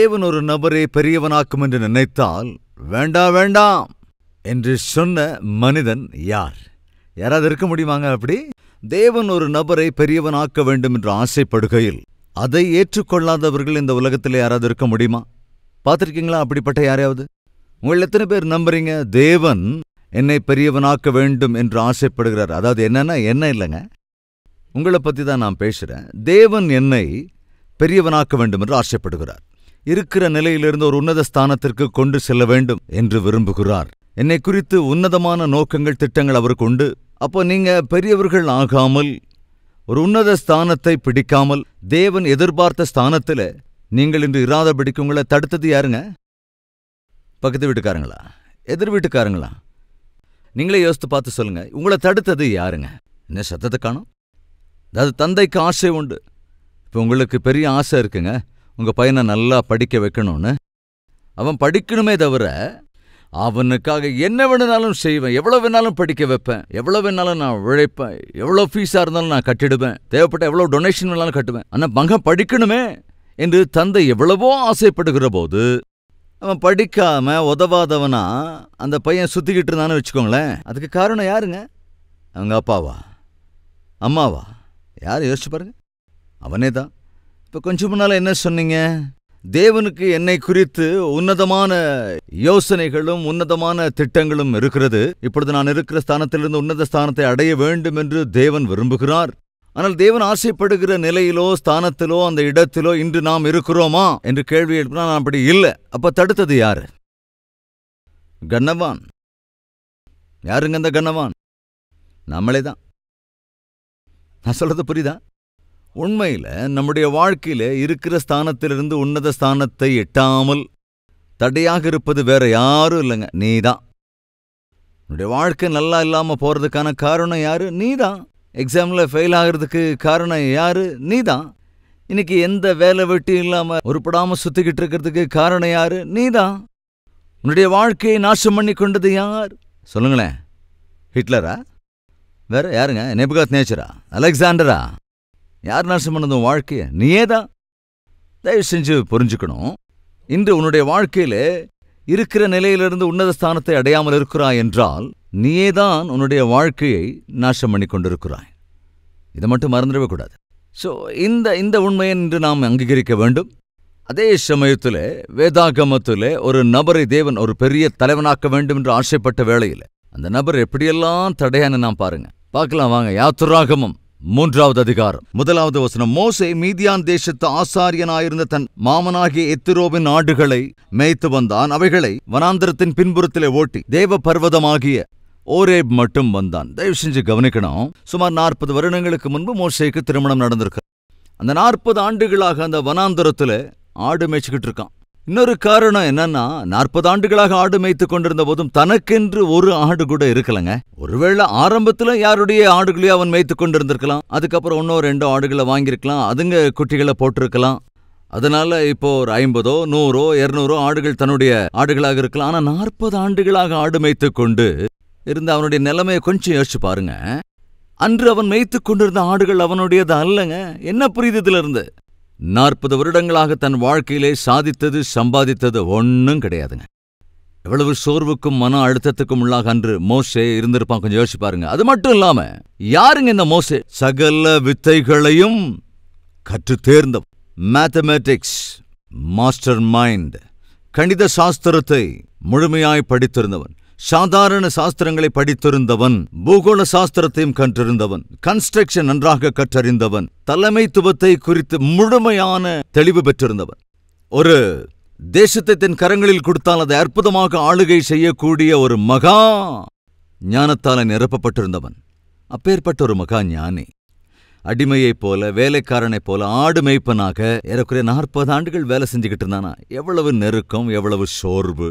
தேவன் ஒரு நபரை பெரியவனாக்கும் என்று நினைத்தால் வேண்டாம் வேண்டாம் என்று சொன்ன மனிதன் யார்? யாராவது இருக்க முடியுமாங்க அப்படி? தேவன் ஒரு நபரை பெரியவனாக்க வேண்டும் என்று ஆசைப்படுகையில் அதை ஏற்றுக்கொள்ளாதவர்கள் இந்த உலகத்தில் யாராவது இருக்க முடியுமா? பார்த்திருக்கீங்களா அப்படிப்பட்ட யாரையாவது? உங்கள் எத்தனை பேர் நம்புறீங்க தேவன் என்னை பெரியவனாக்க வேண்டும் என்று ஆசைப்படுகிறார்? அதாவது என்னன்னா என்ன இல்லைங்க, உங்களை பற்றி தான் நான் பேசுகிறேன். தேவன் என்னை பெரியவனாக்க வேண்டும் என்று ஆசைப்படுகிறார். இருக்கிற நிலையிலிருந்து ஒரு உன்னத ஸ்தானத்திற்கு கொண்டு செல்ல வேண்டும் என்று விரும்புகிறார். என்னை குறித்து உன்னதமான நோக்கங்கள், திட்டங்கள் அவருக்கு உண்டு. அப்போ நீங்க பெரியவர்கள் ஆகாமல், ஒரு உன்னத ஸ்தானத்தை பிடிக்காமல், தேவன் எதிர்பார்த்த ஸ்தானத்தில் நீங்கள் இன்று இராதபடிக்கு உங்களை தடுத்தது யாருங்க? பக்கத்து வீட்டுக்காரங்களா? எதிர் வீட்டுக்காரங்களா? நீங்களே யோசித்து பார்த்து சொல்லுங்க, உங்களை தடுத்தது யாருங்க? என்ன சத்தத்தை காணும்? அதாவது தந்தைக்கு ஆசை உண்டு. இப்போ உங்களுக்கு பெரிய ஆசை இருக்குங்க, உங்கள் பையனை நல்லா படிக்க வைக்கணும்னு. அவன் படிக்கணுமே தவிர அவனுக்காக என்ன வேணுனாலும் செய்வேன், எவ்வளோ வேணாலும் படிக்க வைப்பேன், எவ்வளோ வேணாலும் நான் உழைப்பேன், எவ்வளோ ஃபீஸாக இருந்தாலும் நான் கட்டிடுவேன், தேவைப்பட்ட எவ்வளோ டொனேஷன் வேணாலும் கட்டுவேன், ஆனால் மகன் படிக்கணுமே என்று தந்தை எவ்வளவோ ஆசைப்படுகிற போது அவன் படிக்காம உதவாதவனா அந்த பையன் சுத்திக்கிட்டு இருந்தான்னு வச்சுக்கோங்களேன். அதுக்கு காரணம் யாருங்க? அவங்க அப்பாவா, அம்மாவா? யார் யோசிச்சு பாருங்க, அவனே தான். இப்போ கொஞ்சம் முன்னால என்ன சொன்னீங்க? தேவனுக்கு என்னை குறித்து உன்னதமான யோசனைகளும் உன்னதமான திட்டங்களும் இருக்கிறது. இப்பொழுது நான் இருக்கிற ஸ்தானத்திலிருந்து உன்னத ஸ்தானத்தை அடைய வேண்டும் என்று தேவன் விரும்புகிறார். ஆனால் தேவன் ஆசைப்படுகிற நிலையிலோ ஸ்தானத்திலோ அந்த இடத்திலோ இன்று நாம் இருக்கிறோமா என்று கேள்வி எழுப்பினா நான் அப்படி இல்லை. அப்ப தடுத்தது யாரு? கண்ணவான். யாருங்க அந்த கண்ணவான்? நம்மளே தான். நான் சொல்றது புரியுதா? உண்மையில நம்முடைய வாழ்க்கையில இருக்கிற ஸ்தானத்திலிருந்து உன்னத ஸ்தானத்தை எட்டாமல் தடையாக இருப்பது வேற யாரும் இல்லைங்க, நீதான். உன்னுடைய வாழ்க்கை நல்லா இல்லாம போறதுக்கான காரணம் யாரு? நீதான். எக்ஸாம்ல ஃபெயில் ஆகிறதுக்கு காரணம் யாரு? நீதான். இன்னைக்கு எந்த வேலை வெட்டி இல்லாம உருப்படாம சுத்திக்கிட்டு இருக்கிறதுக்கு காரணம் யாரு? நீதான். உன்னுடைய வாழ்க்கையை நாசம் பண்ணி கொண்டது யார்? சொல்லுங்களேன். ஹிட்லரா? வேற யாருங்க? நேபுகாத் நேச்சரா? அலெக்சாண்டரா? யார் நாசம் பண்ணது உன் வாழ்க்கைய? நீயே தான். தயவு செஞ்சு புரிஞ்சுக்கணும். இன்று உன்னுடைய வாழ்க்கையில இருக்கிற நிலையிலிருந்து உன்னத ஸ்தானத்தை அடையாமல் இருக்கிறாய் என்றால் நீயேதான் உன்னுடைய வாழ்க்கையை நாசம் பண்ணி கொண்டிருக்கிறாய். இதை மட்டும் மறந்துடவே கூடாது. ஸோ இந்த உண்மையை இன்று நாம் அங்கீகரிக்க வேண்டும். அதே சமயத்தில் வேதாகமத்தில் ஒரு நபரை தேவன் ஒரு பெரிய தலைவனாக்க வேண்டும் என்று ஆசைப்பட்ட வேளையில் அந்த நபர் எப்படியெல்லாம் தடையான்னு நாம் பாருங்க. பார்க்கலாம் வாங்க. யாத்திராகமம் 3வது அதிகாரம் 1வது வசனம். மோசே மீதியான் தேசத்து ஆசாரியனாயிருந்த தன் மாமனாகிய எத்திரோவின் ஆடுகளை மேய்த்து வந்தான். அவைகளை வனாந்திரத்தின் பின்புறத்திலே ஓட்டி தேவ பர்வதமாகிய ஓரேப் மட்டும் வந்தான். தயவு செஞ்சு கவனிக்கணும். சுமார் 40 வருடங்களுக்கு முன்பு மோசேக்கு திருமணம் நடந்திருக்கு. அந்த 40 ஆண்டுகளாக அந்த வனாந்திரத்துல ஆடு மேய்ச்சிக்கிட்டு இருக்கான். இன்னொரு காரணம் என்னன்னா, 40 ஆண்டுகளாக ஆடு மேய்த்து கொண்டிருந்த போதும் தனக்கென்று ஒரு ஆடு கூட இருக்கலங்க. ஒருவேளை ஆரம்பத்துல யாருடைய ஆடுகளையும் அவன் மேய்த்து கொண்டிருந்திருக்கலாம். அதுக்கப்புறம் 1-2 ஆடுகளை வாங்கியிருக்கலாம். அதுங்க குட்டிகளை போட்டிருக்கலாம். அதனால இப்போ ஒரு 50, 100, 200 ஆடுகள் தன்னுடைய ஆடுகளாக இருக்கலாம். ஆனா 40 ஆண்டுகளாக ஆடு மேய்த்து கொண்டு இருந்த அவனுடைய நிலைமையை கொஞ்சம் யோசிச்சு பாருங்க. அன்று அவன் மேய்த்து கொண்டிருந்த ஆடுகள் அவனுடையது அல்லங்க. என்ன புரியுது இதுல இருந்து? 40 வருடங்களாக தன் வாழ்க்கையிலே சாதித்தது சம்பாதித்தது ஒன்னும் கிடையாதுங்க. எவ்வளவு சோர்வுக்கும் மன அழுத்தத்துக்கும் உள்ளாக அன்று மோசே இருந்திருப்பான். கொஞ்சம் யோசிச்சு பாருங்க. அது மட்டும் இல்லாம யாருங்க இந்த மோசே? சகல வித்தைகளையும் கற்று தேர்ந்தவன். Mathematics master mind. கணித சாஸ்திரத்தை முழுமையாய் படித்திருந்தவன். சாதாரண சாஸ்திரங்களை படித்திருந்தவன். பூகோள சாஸ்திரத்தையும் கற்றிருந்தவன். கன்ஸ்ட்ரக்ஷன் நன்றாக கற்றறிந்தவன். தலைமைத்துவத்தை குறித்து முழுமையான தெளிவு பெற்றிருந்தவன். ஒரு தேசத்தை தன் கரங்களில் கொடுத்தால் அதை அற்புதமாக ஆளுகை செய்யக்கூடிய ஒரு மகா ஞானத்தால நிரப்பப்பட்டிருந்தவன். அப்பேற்பட்ட ஒரு மகா ஞானி அடிமையைப் போல, வேலைக்காரனைப் போல, ஆடு மேய்ப்பனாக ஏறக்குறைய 40 ஆண்டுகள் வேலை செஞ்சுக்கிட்டு இருந்தானா. எவ்வளவு நெருக்கம், எவ்வளவு சோர்வு.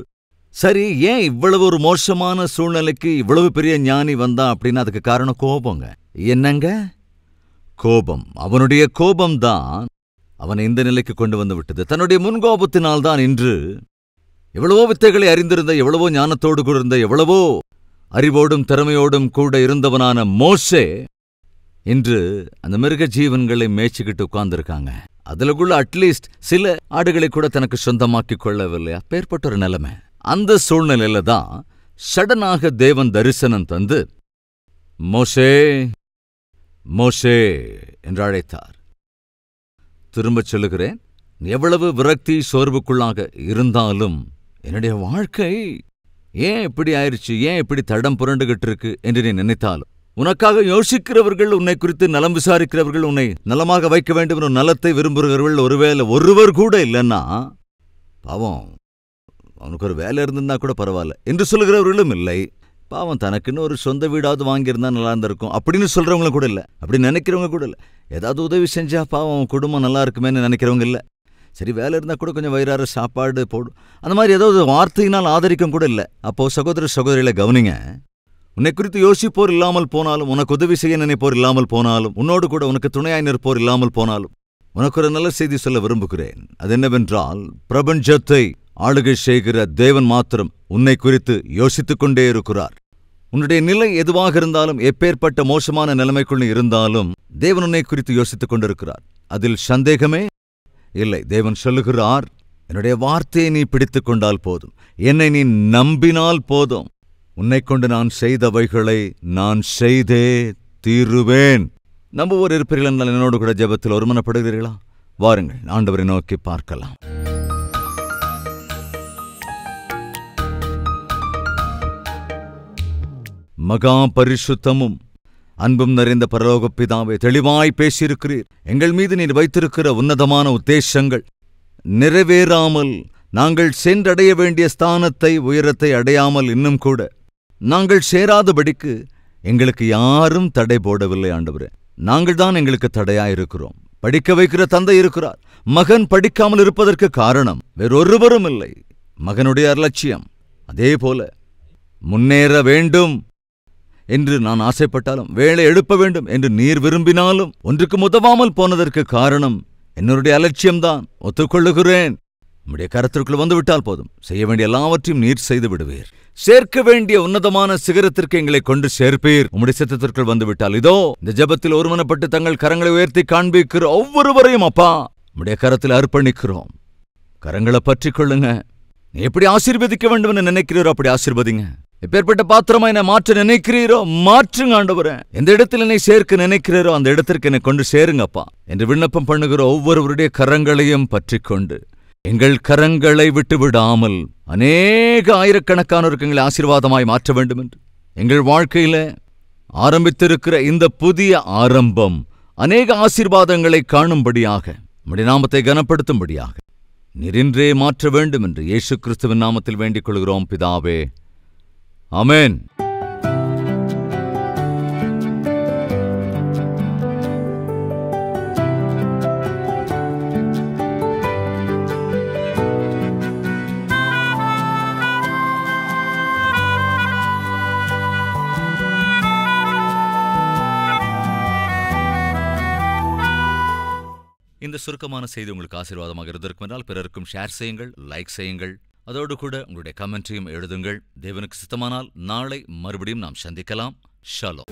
சரி, ஏன் இவ்வளவு ஒரு மோசமான சூழ்நிலைக்கு இவ்வளவு பெரிய ஞானி வந்தான் அப்படின்னா அதுக்கு காரணம் கோபங்க. என்னங்க? கோபம். அவனுடைய கோபம்தான் அவனை இந்த நிலைக்கு கொண்டு வந்து விட்டது. தன்னுடைய முன்கோபத்தினால்தான் இன்று எவ்வளவோ வித்தைகளை அறிந்திருந்த, எவ்வளவோ ஞானத்தோடு கூட இருந்த, எவ்வளவோ அறிவோடும் திறமையோடும் கூட இருந்தவனான மோசே இன்று அந்த மிருக ஜீவன்களை மேய்ச்சிக்கிட்டு உட்கார்ந்துருக்காங்க. அதுலக்குள்ள அட்லீஸ்ட் சில ஆடுகளை கூட தனக்கு சொந்தமாக்கிக் கொள்ளவில்லை. அப்பேற்பட்ட ஒரு நிலைமை. அந்த சூழ்நிலையில தான் சடனாக தேவன் தரிசனம் தந்து மோசே மோசே என்று அழைத்தார். திரும்பச் சொல்லுகிறேன், எவ்வளவு விரக்தி சோர்வுக்குள்ளாக இருந்தாலும் என்னுடைய வாழ்க்கை ஏன் இப்படி ஆயிடுச்சு, ஏன் இப்படி தடம் புரண்டுகிட்டு இருக்கு என்று நீ நினைத்தாலும், உனக்காக யோசிக்கிறவர்கள், உன்னை குறித்து நலம் விசாரிக்கிறவர்கள், உன்னை நலமாக வைக்க வேண்டும் என்ற நலத்தை விரும்புகிறவர்கள் ஒருவேளை ஒருவர் கூட இல்லைன்னா, பாவம் அவனுக்கு ஒரு வேலை இருந்திருந்தா கூட பரவாயில்ல என்று சொல்லுகிறவர்களும் இல்லை. பாவம் தனக்குன்னு ஒரு சொந்த வீடாவது வாங்கியிருந்தா நல்லா இருந்திருக்கும் அப்படின்னு சொல்றவங்களும் கூட இல்லை. அப்படி நினைக்கிறவங்க கூட இல்லை. ஏதாவது உதவி செஞ்சா பாவம் குடும்பம் நல்லா இருக்குமேன்னு நினைக்கிறவங்க இல்லை. சரி, வேலை இருந்தால் கூட கொஞ்சம் வயிறார சாப்பாடு போடும், அந்த மாதிரி ஏதாவது வார்த்தையினால் ஆதரிக்கும் கூட இல்லை. அப்போ சகோதர சகோதரிகளை கவனிங்க. உன்னை குறித்து யோசிப்போர் இல்லாமல் போனாலும், உனக்கு உதவி செய்ய நினைப்போர் இல்லாமல் போனாலும், உன்னோடு கூட உனக்கு துணையாய் நிற்போர் இல்லாமல் போனாலும், உனக்கு ஒரு நல்ல செய்தி சொல்ல விரும்புகிறேன். அது என்னவென்றால், பிரபஞ்சத்தை ஆளுகை செய்கிற தேவன் மாத்திரம் உன்னை குறித்து யோசித்துக் கொண்டே இருக்கிறார். உன்னுடைய நிலை எதுவாக இருந்தாலும், எப்பேற்பட்ட மோசமான நிலைமைக்குள் இருந்தாலும், தேவன் உன்னை குறித்து யோசித்துக் கொண்டிருக்கிறார். அதில் சந்தேகமே இல்லை. தேவன் சொல்லுகிறார், என்னுடைய வார்த்தையை நீ பிடித்துக் கொண்டால் போதும், என்னை நீ நம்பினால் போதும், உன்னை கொண்டு நான் செய்தவைகளை நான் செய்தே தீருவேன். நம்புவோர் இருப்பீர்கள் என்றால் என்னோடு கூட ஜெபத்தில் ஒருமனப்படுகிறீர்களா? வாருங்கள், ஆண்டவரை நோக்கி பார்க்கலாம். மகா பரிசுத்தமும் அன்பும் நிறைந்த பரலோக பிதாவே, தெளிவாய் பேசியிருக்கிறீர். எங்கள் மீது நீர் வைத்திருக்கிற உன்னதமான உத்தேசங்கள் நிறைவேறாமல், நாங்கள் சென்றடைய வேண்டிய ஸ்தானத்தை, உயரத்தை அடையாமல் இன்னும் கூட நாங்கள் சேராதபடிக்கு எங்களுக்கு யாரும் தடை போடவில்லை ஆண்டவரே. நாங்கள் தான் எங்களுக்கு தடையாயிருக்கிறோம். படிக்க வைக்கிற தந்தை இருக்கிறார். மகன் படிக்காமல் இருப்பதற்கு காரணம் வேறொருவரும் இல்லை, மகனுடைய அலட்சியம். அதே போல முன்னேற வேண்டும் என்று நான் ஆசைப்பட்டாலும், வேலை எழுப்ப வேண்டும் என்று நீர் விரும்பினாலும், ஒன்றுக்கு உதவாமல் போனதற்கு காரணம் என்னுடைய அலட்சியம்தான். ஒத்துக்கொள்ளுகிறேன். உம்முடைய கரத்திற்குள் வந்துவிட்டால் போதும், செய்ய வேண்டிய எல்லாவற்றையும் நீர் செய்து விடுவீர். சேர்க்க வேண்டிய உன்னதமான சிகரத்திற்கு எங்களை கொண்டு சேர்ப்பீர். உம்முடைய சித்தத்திற்குள் வந்துவிட்டால், இதோ இந்த ஜெபத்தில் ஒருமனப்பட்டு தங்கள் கரங்களை உயர்த்தி காண்பிக்கிற ஒவ்வொருவரையும் அப்பா உம்முடைய கரத்தில் அர்ப்பணிக்கிறோம். கரங்களை பற்றிக் கொள்ளுங்க. நீ எப்படி ஆசீர்வதிக்க வேண்டும் என்று நினைக்கிறீரோ அப்படி ஆசீர்வதிங்க. எப்பேற்பட்ட பாத்திரமா என்னை மாற்ற நினைக்கிறீரோ மாற்றுங்க ஆண்டவரே. எந்த இடத்தில் என்னை சேர்க்க நினைக்கிறீரோ அந்த இடத்திற்கு என்னை கொண்டு சேருங்கப்பா என்று விண்ணப்பம் பண்ணுகிற ஒவ்வொருவருடைய கரங்களையும் பற்றிக்கொண்டு, எங்கள் கரங்களை விட்டு விடாமல் அநேக ஆயிரக்கணக்கானோருக்கு எங்களை ஆசீர்வாதமாய் மாற்ற வேண்டும் என்று, எங்கள் வாழ்க்கையில ஆரம்பித்திருக்கிற இந்த புதிய ஆரம்பம் அநேக ஆசீர்வாதங்களை காணும்படியாக, நம்முடைய நாமத்தை கனப்படுத்தும்படியாக நீரின்றே மாற்ற வேண்டும் என்று இயேசு கிறிஸ்துவின் நாமத்தில் வேண்டிக் கொள்கிறோம் பிதாவே. ஆமென். இந்த சுருக்கமான செய்தி உங்களுக்கு ஆசீர்வாதமாக இருந்திருக்கும் என்றால் பிறருக்கும் ஷேர் செய்யுங்கள், லைக் செய்யுங்கள். அதோடு கூட உங்களுடைய கமெண்ட்டையும் எழுதுங்கள். தேவனுக்கு சித்தமானால் நாளை மறுபடியும் நாம் சந்திக்கலாம். ஷலோம்.